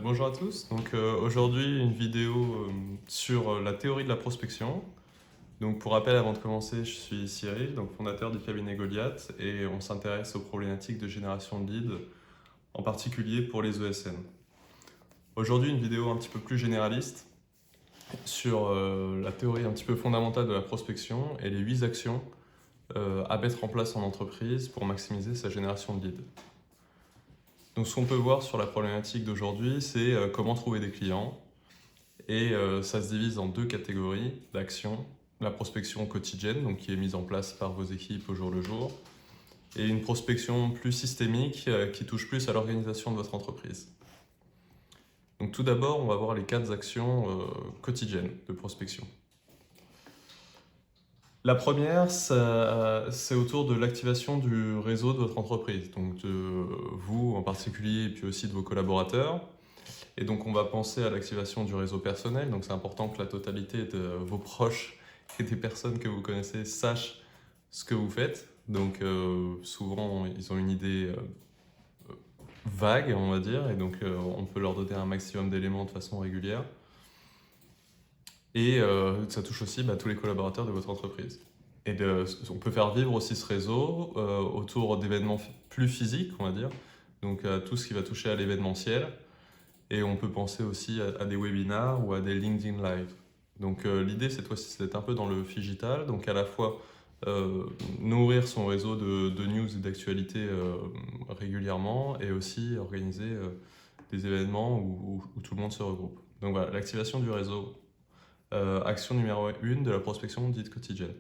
Bonjour à tous. Aujourd'hui une vidéo sur la théorie de la prospection. Donc pour rappel, avant de commencer, je suis Cyril, donc fondateur du cabinet Goliath, et on s'intéresse aux problématiques de génération de leads, en particulier pour les ESN. Aujourd'hui une vidéo un petit peu plus généraliste sur la théorie un petit peu fondamentale de la prospection et les 8 actions à mettre en place en entreprise pour maximiser sa génération de leads. Donc ce qu'on peut voir sur la problématique d'aujourd'hui, c'est comment trouver des clients. Et ça se divise en deux catégories d'actions. La prospection quotidienne, donc qui est mise en place par vos équipes au jour le jour, et une prospection plus systémique qui touche plus à l'organisation de votre entreprise. Donc tout d'abord, on va voir les 4 actions quotidiennes de prospection. La première, c'est autour de l'activation du réseau de votre entreprise, donc de vous en particulier et puis aussi de vos collaborateurs. Et donc on va penser à l'activation du réseau personnel, donc c'est important que la totalité de vos proches et des personnes que vous connaissez sachent ce que vous faites. Donc souvent ils ont une idée vague, on va dire, et donc on peut leur donner un maximum d'éléments de façon régulière. Et ça touche aussi tous les collaborateurs de votre entreprise. Et on peut faire vivre aussi ce réseau autour d'événements plus physiques, on va dire, donc tout ce qui va toucher à l'événementiel. Et on peut penser aussi à des webinars ou à des LinkedIn Live. Donc l'idée cette fois-ci c'est d'être un peu dans le digital, donc à la fois nourrir son réseau de news et d'actualités régulièrement et aussi organiser des événements où tout le monde se regroupe. Donc voilà, l'activation du réseau, action numéro 1 de la prospection dite quotidienne.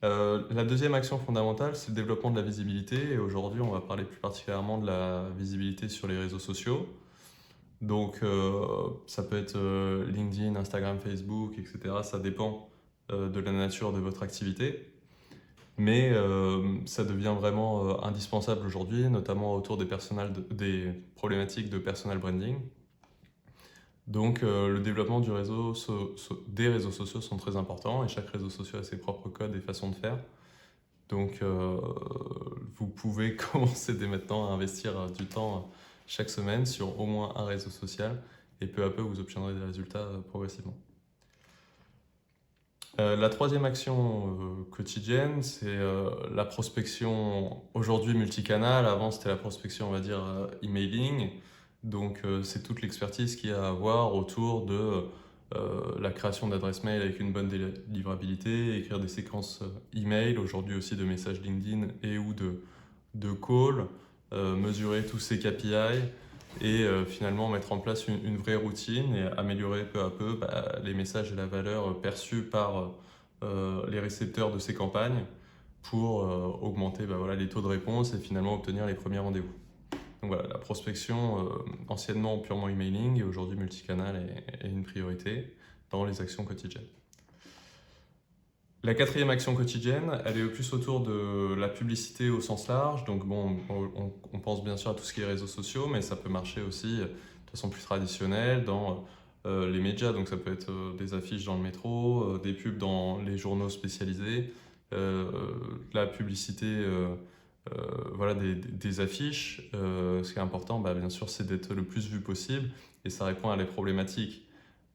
La deuxième action fondamentale, c'est le développement de la visibilité. Et aujourd'hui, on va parler plus particulièrement de la visibilité sur les réseaux sociaux. Donc, ça peut être LinkedIn, Instagram, Facebook, etc. Ça dépend de la nature de votre activité. Mais ça devient vraiment indispensable aujourd'hui, notamment autour des problématiques de personal branding. Donc le développement des réseaux sociaux sont très importants et chaque réseau social a ses propres codes et façons de faire. Donc vous pouvez commencer dès maintenant à investir du temps chaque semaine sur au moins un réseau social et peu à peu vous obtiendrez des résultats progressivement. La troisième action quotidienne, c'est la prospection aujourd'hui multicanal. Avant c'était la prospection on va dire emailing. Donc c'est toute l'expertise qu'il y a à avoir autour de la création d'adresses mail avec une bonne délivrabilité, écrire des séquences email, aujourd'hui aussi de messages LinkedIn et ou de calls, mesurer tous ces KPI et finalement mettre en place une vraie routine et améliorer peu à peu les messages et la valeur perçue par les récepteurs de ces campagnes pour augmenter les taux de réponse et finalement obtenir les premiers rendez-vous. Donc voilà, la prospection, anciennement purement emailing et aujourd'hui multicanal est une priorité dans les actions quotidiennes. La quatrième action quotidienne, elle est plus autour de la publicité au sens large. Donc bon, on pense bien sûr à tout ce qui est réseaux sociaux, mais ça peut marcher aussi de façon plus traditionnelle dans les médias. Donc ça peut être des affiches dans le métro, des pubs dans les journaux spécialisés, la publicité, des affiches. Ce qui est important, bien sûr, c'est d'être le plus vu possible et ça répond à les problématiques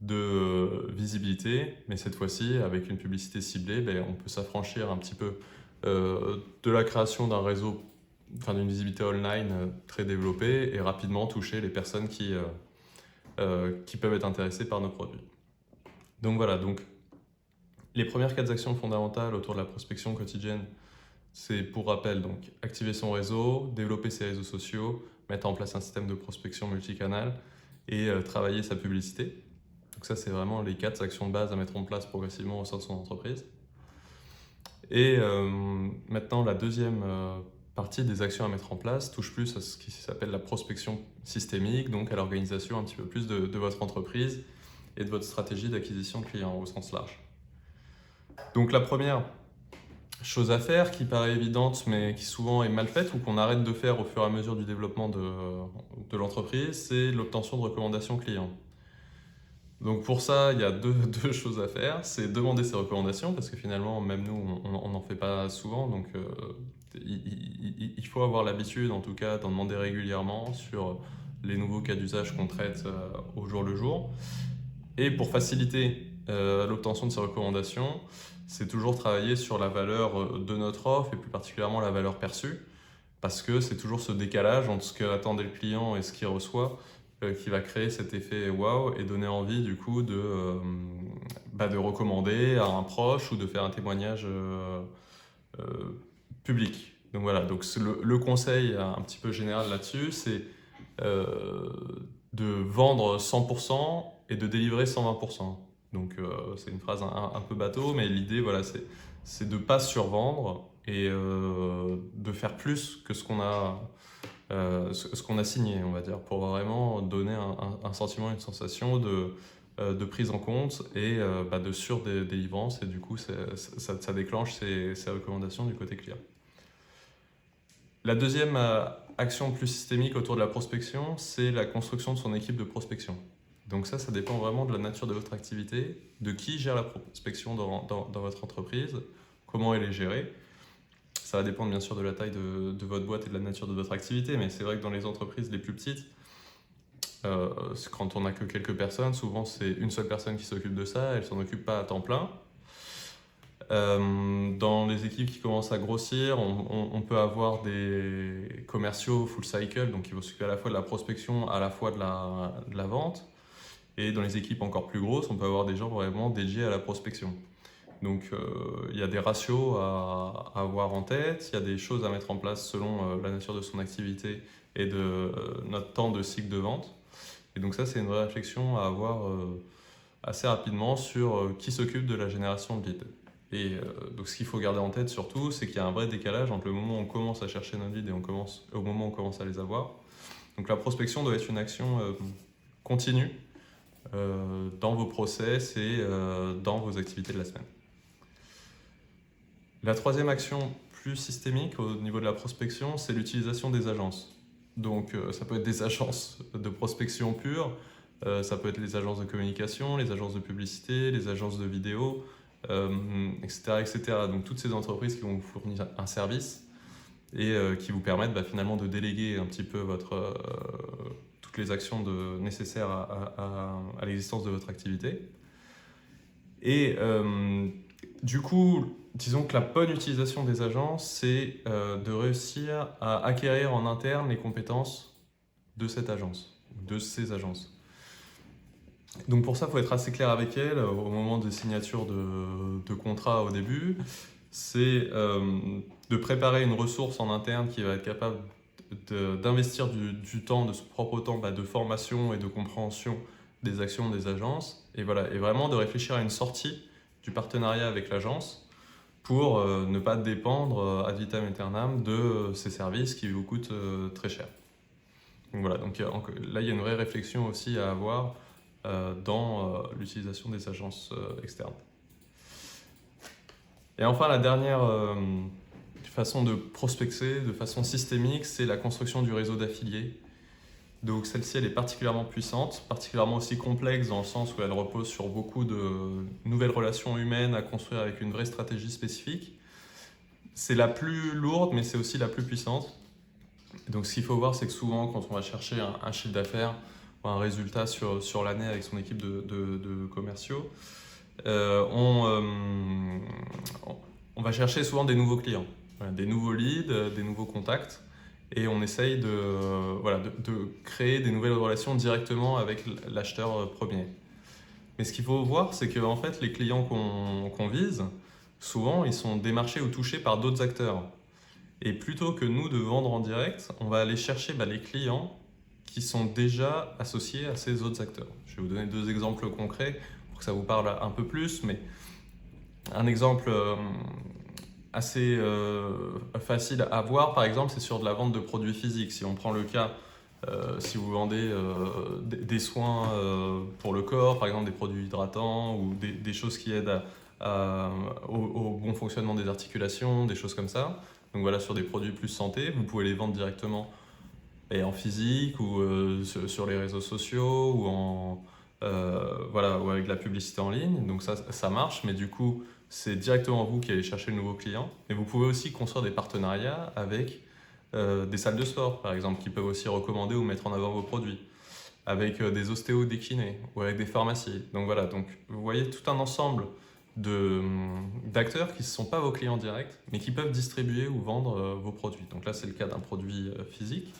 de visibilité, mais cette fois-ci, avec une publicité ciblée, on peut s'affranchir un petit peu de la création d'un réseau, d'une visibilité online très développée et rapidement toucher les personnes qui peuvent être intéressées par nos produits. Donc voilà, les premières 4 actions fondamentales autour de la prospection quotidienne, c'est pour rappel, donc activer son réseau, développer ses réseaux sociaux, mettre en place un système de prospection multicanal et travailler sa publicité. Donc ça, c'est vraiment les 4 actions de base à mettre en place progressivement au sein de son entreprise. Et maintenant, la deuxième partie des actions à mettre en place touche plus à ce qui s'appelle la prospection systémique, donc à l'organisation un petit peu plus de votre entreprise et de votre stratégie d'acquisition de clients au sens large. Donc la première chose à faire, qui paraît évidente mais qui souvent est mal faite ou qu'on arrête de faire au fur et à mesure du développement de l'entreprise, c'est l'obtention de recommandations clients. Donc pour ça, il y a deux choses à faire. C'est demander ces recommandations, parce que finalement, même nous, on n'en fait pas souvent. Donc il faut avoir l'habitude, en tout cas, d'en demander régulièrement sur les nouveaux cas d'usage qu'on traite au jour le jour. Et pour faciliter l'obtention de ces recommandations, c'est toujours travailler sur la valeur de notre offre et plus particulièrement la valeur perçue, parce que c'est toujours ce décalage entre ce qu'attendait le client et ce qu'il reçoit qui va créer cet effet wow et donner envie du coup de recommander à un proche ou de faire un témoignage euh, public. Donc voilà, donc le conseil un petit peu général là-dessus, c'est euh, de vendre 100% et de délivrer 120%. Donc c'est une phrase un peu bateau, mais l'idée voilà, c'est de ne pas survendre et de faire plus que ce qu'on a signé, on va dire, pour vraiment donner un sentiment, une sensation de prise en compte et de surdélivrance, et du coup ça déclenche ces recommandations du côté client. La deuxième action plus systémique autour de la prospection, c'est la construction de son équipe de prospection. Donc ça dépend vraiment de la nature de votre activité, de qui gère la prospection dans votre entreprise, comment elle est gérée. Ça va dépendre bien sûr de la taille de votre boîte et de la nature de votre activité, mais c'est vrai que dans les entreprises les plus petites, quand on n'a que quelques personnes, souvent c'est une seule personne qui s'occupe de ça, elle ne s'en occupe pas à temps plein. Dans les équipes qui commencent à grossir, on peut avoir des commerciaux full cycle, donc qui vont s'occuper à la fois de la prospection, à la fois de la vente. Et dans les équipes encore plus grosses, on peut avoir des gens vraiment dédiés à la prospection. Donc il y a des ratios à avoir en tête, il y a des choses à mettre en place selon la nature de son activité et de notre temps de cycle de vente. Et donc ça, c'est une vraie réflexion à avoir assez rapidement sur qui s'occupe de la génération de leads. Et donc ce qu'il faut garder en tête surtout, c'est qu'il y a un vrai décalage entre le moment où on commence à chercher nos leads et au moment où on commence à les avoir. Donc la prospection doit être une action continue dans vos process et dans vos activités de la semaine. La troisième action plus systémique au niveau de la prospection, c'est l'utilisation des agences. Donc ça peut être des agences de prospection pure, ça peut être les agences de communication, les agences de publicité, les agences de vidéo, etc., etc. Donc toutes ces entreprises qui vont vous fournir un service et qui vous permettent finalement de déléguer un petit peu toutes les actions nécessaires à l'existence de votre activité. Et du coup, disons que la bonne utilisation des agences, c'est de réussir à acquérir en interne les compétences de cette agence, de ces agences. Donc pour ça, il faut être assez clair avec elles au moment des signatures de contrat au début. C'est de préparer une ressource en interne qui va être capable d'investir du temps, de son propre temps, de formation et de compréhension des actions des agences. Et voilà, et vraiment de réfléchir à une sortie du partenariat avec l'agence pour ne pas dépendre ad vitam aeternam de ces services qui vous coûtent très cher. Donc voilà, donc là il y a une vraie réflexion aussi à avoir dans l'utilisation des agences externes. Et enfin, la dernière façon de prospecter de façon systémique, c'est la construction du réseau d'affiliés. Donc celle-ci, elle est particulièrement puissante, particulièrement aussi complexe dans le sens où elle repose sur beaucoup de nouvelles relations humaines à construire avec une vraie stratégie spécifique. C'est la plus lourde, mais c'est aussi la plus puissante. Donc ce qu'il faut voir, c'est que souvent, quand on va chercher un chiffre d'affaires ou un résultat sur l'année avec son équipe de commerciaux, on va chercher souvent des nouveaux clients, des nouveaux leads, des nouveaux contacts. Et on essaye de créer des nouvelles relations directement avec l'acheteur premier. Mais ce qu'il faut voir, c'est que en fait, les clients qu'on vise, souvent, ils sont démarchés ou touchés par d'autres acteurs. Et plutôt que nous de vendre en direct, on va aller chercher les clients qui sont déjà associés à ces autres acteurs. Je vais vous donner 2 exemples concrets pour que ça vous parle un peu plus. Mais un exemple assez facile à voir, par exemple, c'est sur de la vente de produits physiques. Si on prend le cas, si vous vendez des soins pour le corps, par exemple des produits hydratants ou des choses qui aident au bon fonctionnement des articulations, des choses comme ça. Donc voilà, sur des produits plus santé, vous pouvez les vendre directement en physique ou sur les réseaux sociaux ou ou avec de la publicité en ligne. Donc ça marche, mais du coup, c'est directement vous qui allez chercher le nouveau client. Et vous pouvez aussi construire des partenariats avec des salles de sport, par exemple, qui peuvent aussi recommander ou mettre en avant vos produits, avec des ostéos, des kinés, ou avec des pharmacies. Donc voilà, donc vous voyez tout un ensemble d'acteurs qui ne sont pas vos clients directs, mais qui peuvent distribuer ou vendre vos produits. Donc là, c'est le cas d'un produit physique.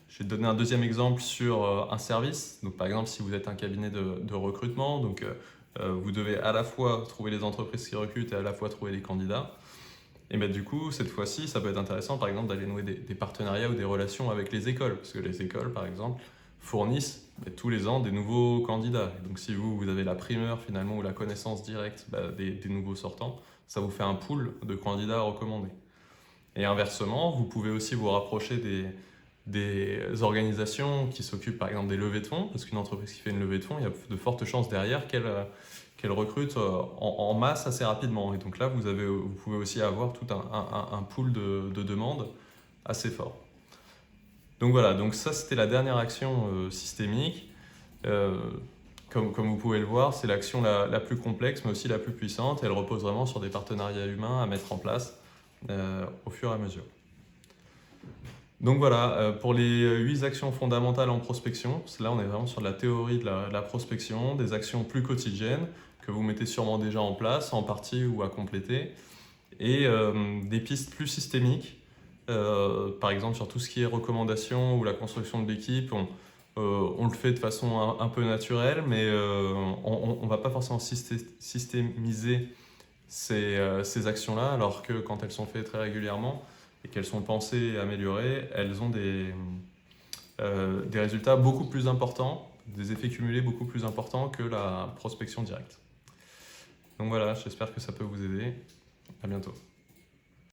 Je vais te donner un deuxième exemple sur un service. Donc par exemple, si vous êtes un cabinet de recrutement, donc vous devez à la fois trouver les entreprises qui recrutent et à la fois trouver les candidats. Et bien du coup, cette fois-ci, ça peut être intéressant par exemple d'aller nouer des partenariats ou des relations avec les écoles. Parce que les écoles, par exemple, fournissent tous les ans des nouveaux candidats. Et donc si vous avez la primeur finalement ou la connaissance directe des nouveaux sortants, ça vous fait un pool de candidats à recommander. Et inversement, vous pouvez aussi vous rapprocher des organisations qui s'occupent par exemple des levées de fonds, parce qu'une entreprise qui fait une levée de fonds, il y a de fortes chances derrière qu'elle recrute en masse assez rapidement. Et donc là, vous pouvez aussi avoir tout un pool de demandes assez fort. Donc voilà, donc ça c'était la dernière action systémique. Comme vous pouvez le voir, c'est l'action la plus complexe, mais aussi la plus puissante. Elle repose vraiment sur des partenariats humains à mettre en place au fur et à mesure. Donc voilà, pour les 8 actions fondamentales en prospection, là on est vraiment sur la théorie de la prospection, des actions plus quotidiennes que vous mettez sûrement déjà en place, en partie ou à compléter, et des pistes plus systémiques, par exemple sur tout ce qui est recommandation ou la construction de l'équipe, on le fait de façon un peu naturelle, mais on ne va pas forcément systémiser ces actions-là, alors que quand elles sont faites très régulièrement et qu'elles sont pensées et améliorées, elles ont des résultats beaucoup plus importants, des effets cumulés beaucoup plus importants que la prospection directe. Donc voilà, j'espère que ça peut vous aider. À bientôt.